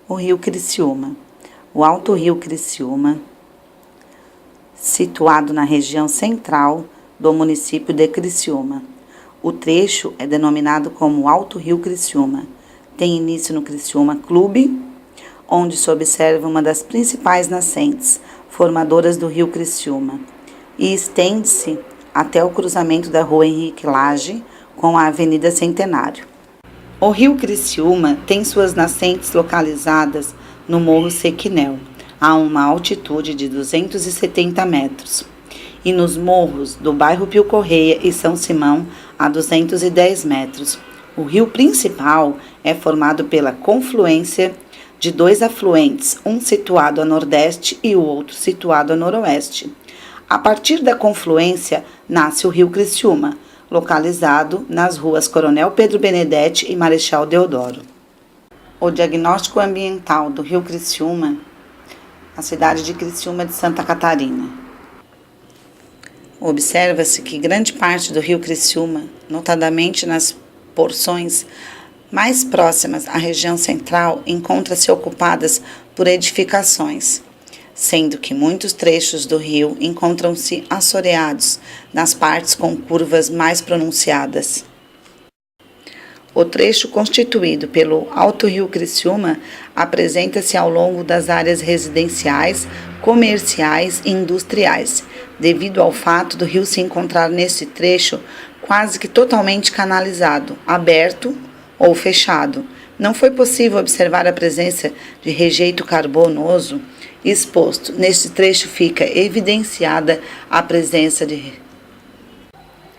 O rio Criciúma. O Alto Rio Criciúma, situado na região central do município de Criciúma. O trecho é denominado como Alto Rio Criciúma. Tem início no Criciúma Clube, onde se observa uma das principais nascentes formadoras do rio Criciúma, e estende-se até o cruzamento da rua Henrique Lage com a Avenida Centenário. O rio Criciúma tem suas nascentes localizadas no Morro Sequinel, a uma altitude de 270 metros, e nos morros do bairro Pio Correia e São Simão, a 210 metros. O rio principal é formado pela confluência de dois afluentes, um situado a nordeste e o outro situado a noroeste. A partir da confluência nasce o rio Criciúma, localizado nas ruas Coronel Pedro Benedetti e Marechal Deodoro. O diagnóstico ambiental do rio Criciúma, a cidade de Criciúma de Santa Catarina. Observa-se que grande parte do rio Criciúma, notadamente nas porções mais próximas à região central, encontra-se ocupadas por edificações, sendo que muitos trechos do rio encontram-se assoreados nas partes com curvas mais pronunciadas. O trecho constituído pelo Alto Rio Criciúma apresenta-se ao longo das áreas residenciais, comerciais e industriais, devido ao fato do rio se encontrar nesse trecho quase que totalmente canalizado, aberto ou fechado. Não foi possível observar a presença de rejeito carbonoso exposto. Neste trecho fica evidenciada a presença de...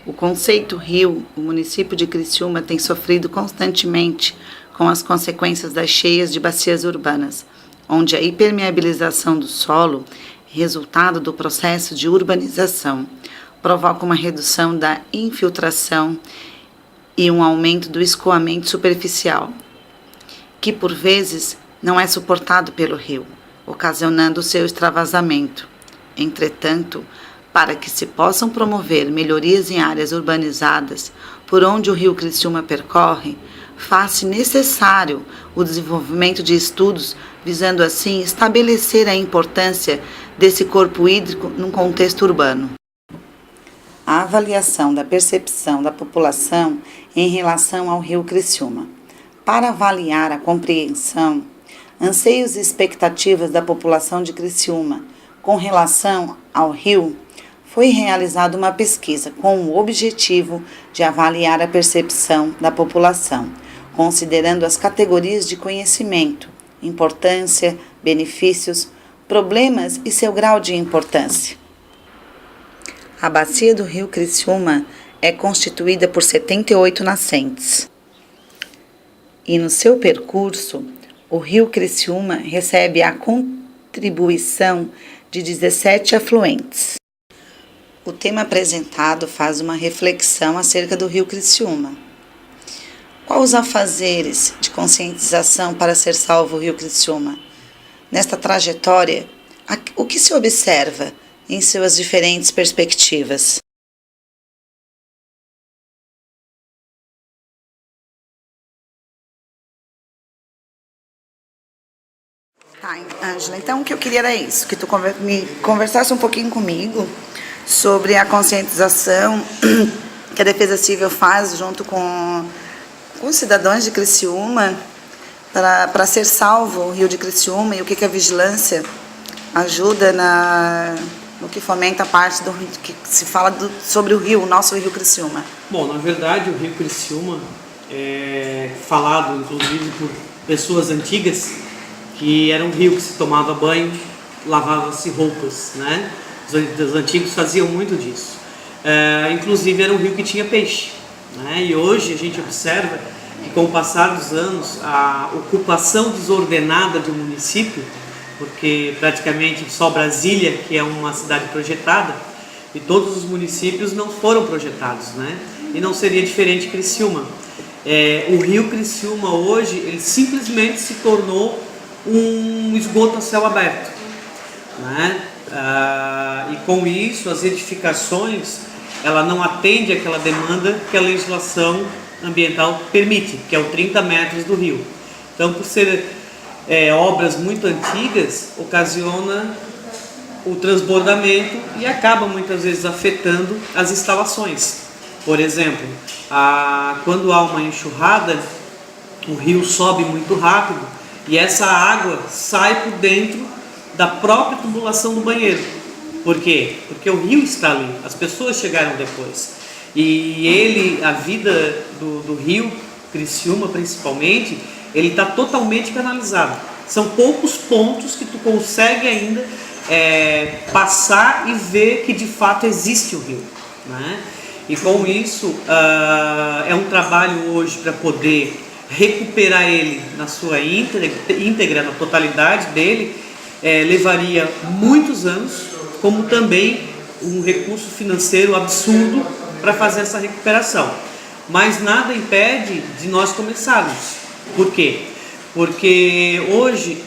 O conceito rio, o município de Criciúma tem sofrido constantemente com as consequências das cheias de bacias urbanas, onde a hipermeabilização do solo, resultado do processo de urbanização, provoca uma redução da infiltração e um aumento do escoamento superficial, que por vezes não é suportado pelo rio, ocasionando seu extravasamento. Entretanto, para que se possam promover melhorias em áreas urbanizadas por onde o rio Criciúma percorre, faz-se necessário o desenvolvimento de estudos visando assim estabelecer a importância desse corpo hídrico num contexto urbano. A avaliação da percepção da população em relação ao rio Criciúma. Para avaliar a compreensão, anseios e expectativas da população de Criciúma com relação ao rio, foi realizada uma pesquisa com o objetivo de avaliar a percepção da população, considerando as categorias de conhecimento, importância, benefícios, problemas e seu grau de importância. A bacia do rio Criciúma é constituída por 78 nascentes. E no seu percurso, o rio Criciúma recebe a contribuição de 17 afluentes. O tema apresentado faz uma reflexão acerca do rio Criciúma. Quais os afazeres de conscientização para ser salvo o rio Criciúma? Nesta trajetória, o que se observa em suas diferentes perspectivas? Tá, Ângela, então o que eu queria era isso, que tu me conversasse um pouquinho comigo sobre a conscientização que a Defesa Civil faz junto com os cidadãos de Criciúma para ser salvo o rio de Criciúma e o que a vigilância ajuda no que fomenta a parte do que se fala sobre o rio, o nosso rio Criciúma. Bom, na verdade o rio Criciúma é falado inclusive por pessoas antigas que era um rio que se tomava banho, lavava-se roupas, né? Os antigos faziam muito disso. Inclusive era um rio que tinha peixe, né? E hoje a gente observa que com o passar dos anos a ocupação desordenada de um município, porque praticamente só Brasília, que é uma cidade projetada, e todos os municípios não foram projetados, né? E não seria diferente Criciúma. O rio Criciúma hoje, ele simplesmente se tornou um esgoto a céu aberto, né? E com isso as edificações ela não atende àquela demanda que a legislação ambiental permite, que é o 30 metros do rio. Então, por ser obras muito antigas, ocasiona o transbordamento e acaba muitas vezes afetando as instalações. Por exemplo, quando há uma enxurrada, o rio sobe muito rápido e essa água sai por dentro da própria tubulação do banheiro. Por quê? Porque o rio está ali, as pessoas chegaram depois. E a vida do rio Criciúma principalmente, ele está totalmente canalizado. São poucos pontos que tu consegue ainda passar e ver que de fato existe o rio, né? E com isso é um trabalho hoje para poder recuperar ele na sua íntegra, na totalidade dele, levaria muitos anos, como também um recurso financeiro absurdo para fazer essa recuperação. Mas nada impede de nós começarmos. Por quê? Porque hoje,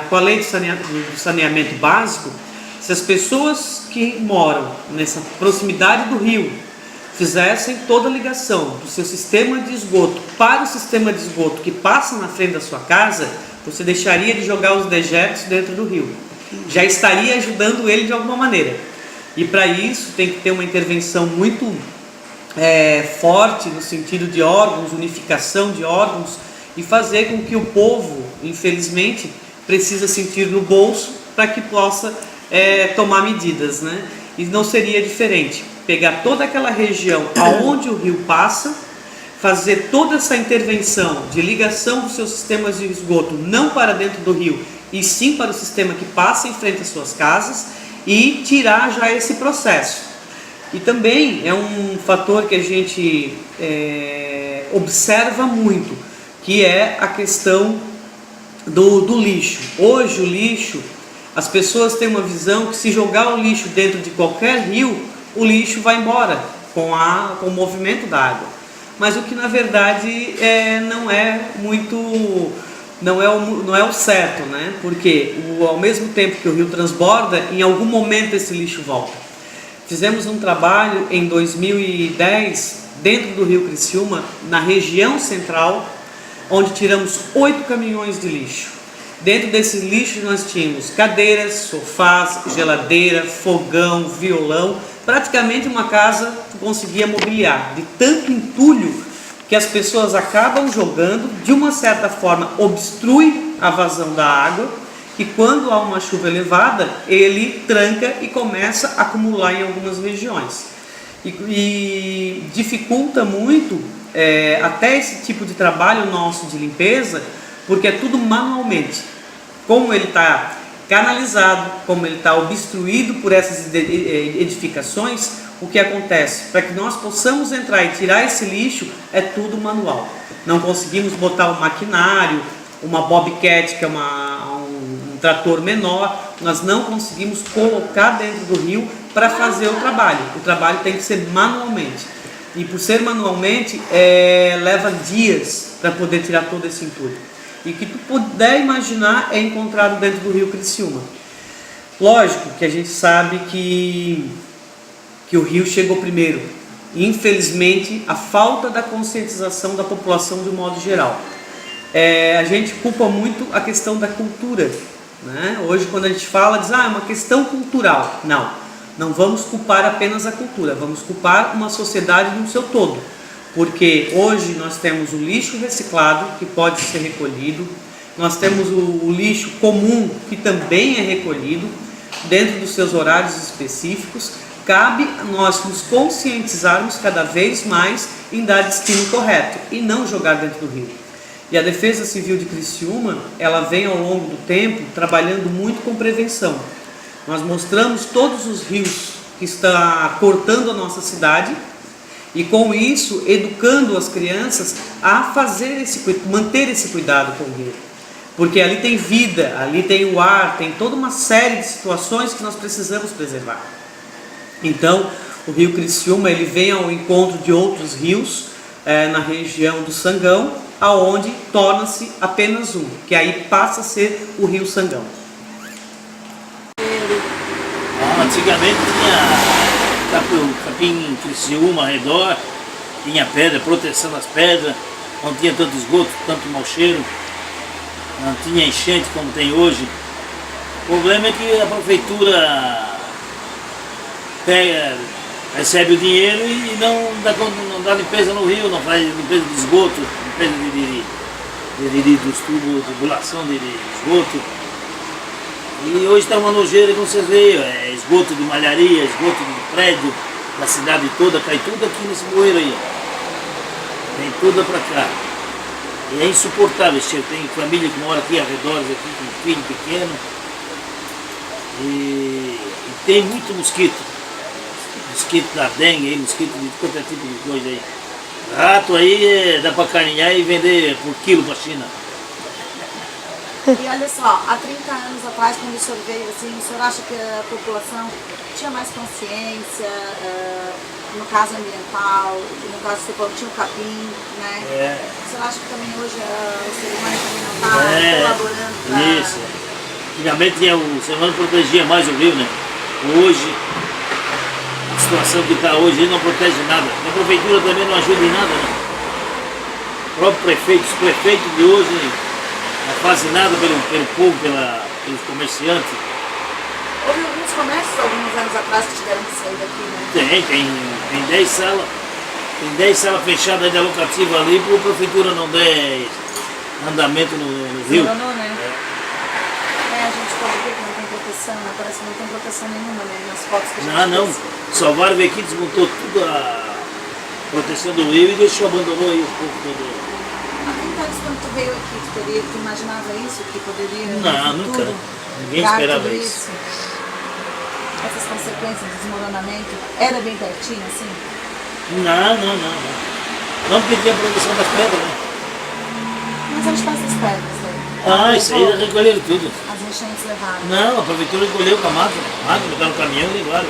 com a lei do saneamento básico, se as pessoas que moram nessa proximidade do rio fizessem toda a ligação do seu sistema de esgoto para o sistema de esgoto que passa na frente da sua casa, você deixaria de jogar os dejetos dentro do rio. Já estaria ajudando ele de alguma maneira. E para isso tem que ter uma intervenção muito forte no sentido de órgãos, unificação de órgãos, e fazer com que o povo, infelizmente, precisa sentir no bolso para que possa tomar medidas, né? E não seria diferente. Pegar toda aquela região aonde o rio passa, fazer toda essa intervenção de ligação dos seus sistemas de esgoto, não para dentro do rio, e sim para o sistema que passa em frente às suas casas, e tirar já esse processo. E também é um fator que a gente observa muito, que é a questão do lixo. Hoje o lixo, as pessoas têm uma visão que se jogar o lixo dentro de qualquer rio, o lixo vai embora com o movimento da água. Mas o que na verdade não é o certo, né? Porque ao mesmo tempo que o rio transborda, em algum momento esse lixo volta. Fizemos um trabalho em 2010 dentro do rio Criciúma, na região central, onde tiramos 8 caminhões de lixo. Dentro desses lixos nós tínhamos cadeiras, sofás, geladeira, fogão, violão, praticamente uma casa que conseguia mobiliar, de tanto entulho que as pessoas acabam jogando, de uma certa forma obstrui a vazão da água, e quando há uma chuva elevada, ele tranca e começa a acumular em algumas regiões. E dificulta muito até esse tipo de trabalho nosso de limpeza, porque é tudo manualmente. Como ele está canalizado, como ele está obstruído por essas edificações, o que acontece? Para que nós possamos entrar e tirar esse lixo, é tudo manual. Não conseguimos botar um maquinário, uma bobcat, que é um trator menor, nós não conseguimos colocar dentro do rio para fazer o trabalho. O trabalho tem que ser manualmente. E por ser manualmente, leva dias para poder tirar todo esse entulho. E o que tu puder imaginar é encontrado dentro do rio Criciúma. Lógico que a gente sabe que o rio chegou primeiro. Infelizmente, a falta da conscientização da população de um modo geral. A gente culpa muito a questão da cultura, né? Hoje quando a gente fala, diz, é uma questão cultural. Não vamos culpar apenas a cultura, vamos culpar uma sociedade no seu todo. Porque hoje nós temos o lixo reciclado, que pode ser recolhido, nós temos o lixo comum, que também é recolhido, dentro dos seus horários específicos. Cabe a nós nos conscientizarmos cada vez mais em dar destino correto e não jogar dentro do rio. E a Defesa Civil de Criciúma, ela vem ao longo do tempo trabalhando muito com prevenção. Nós mostramos todos os rios que estão cortando a nossa cidade e com isso educando as crianças a manter esse cuidado com o rio. Porque ali tem vida, ali tem o ar, tem toda uma série de situações que nós precisamos preservar. Então, o rio Criciúma, ele vem ao encontro de outros rios na região do Sangão, aonde torna-se apenas um, que aí passa a ser o rio Sangão. Antigamente tinha capim Criciúma ao redor, tinha pedra, proteção das pedras, não tinha tanto esgoto, tanto mau cheiro. não tinha enchente como tem hoje. O problema é que a prefeitura recebe o dinheiro e não dá limpeza no rio, não faz limpeza de esgoto, limpeza dos tubos, tubulação de esgoto. E hoje está uma nojeira, como vocês veem, esgoto de malharia, esgoto de prédio, da cidade toda, cai tudo aqui nesse bueiro aí. Vem tudo para cá. E é insuportável, tem família que mora aqui, arredores, aqui, com filho pequeno. E tem muito mosquito. Mosquito da dengue, mosquito de qualquer tipo de coisa aí. Rato aí dá para carinhar e vender por quilo para a China. E olha só, há 30 anos atrás, quando o senhor veio, assim, o senhor acha que a população tinha mais consciência, no caso ambiental, no caso você falou, tinha o capim, né? O senhor acha que também hoje o ser humano também não está colaborando para... Isso. Antigamente o ser humano protegia mais o rio, né? Hoje, a situação que está hoje, ele não protege nada. A prefeitura também não ajuda em nada, né? O próprio prefeito, os prefeitos de hoje não fazem nada pelo povo, pelos comerciantes. Houve alguns comércios, alguns anos atrás, que tiveram que sair daqui, né? Tem 10 salas. Tem 10 salas fechadas aí da locativa ali, para a prefeitura não der andamento no rio. Abandonou, né? A gente pode ver que não tem proteção, né? Parece que não tem proteção nenhuma, né? Nas fotos que a gente Não. fez. Salvaram aqui, desmontou tudo a proteção do rio e deixou, abandonou aí o povo todo. Há 30 anos, quando tu veio aqui, tu imaginava isso? Que poderia... Não, no nunca. futuro, Ninguém dar esperava tudo isso. Essas consequências do desmoronamento, era bem pertinho, assim? Não. Não porque tinha a produção das pedras, né? Mas onde estão essas pedras aí? Isso aí eles recolheram tudo. As enchentes levaram. Não, a prefeitura recolheu com a máquina, botaram no caminhão e levaram.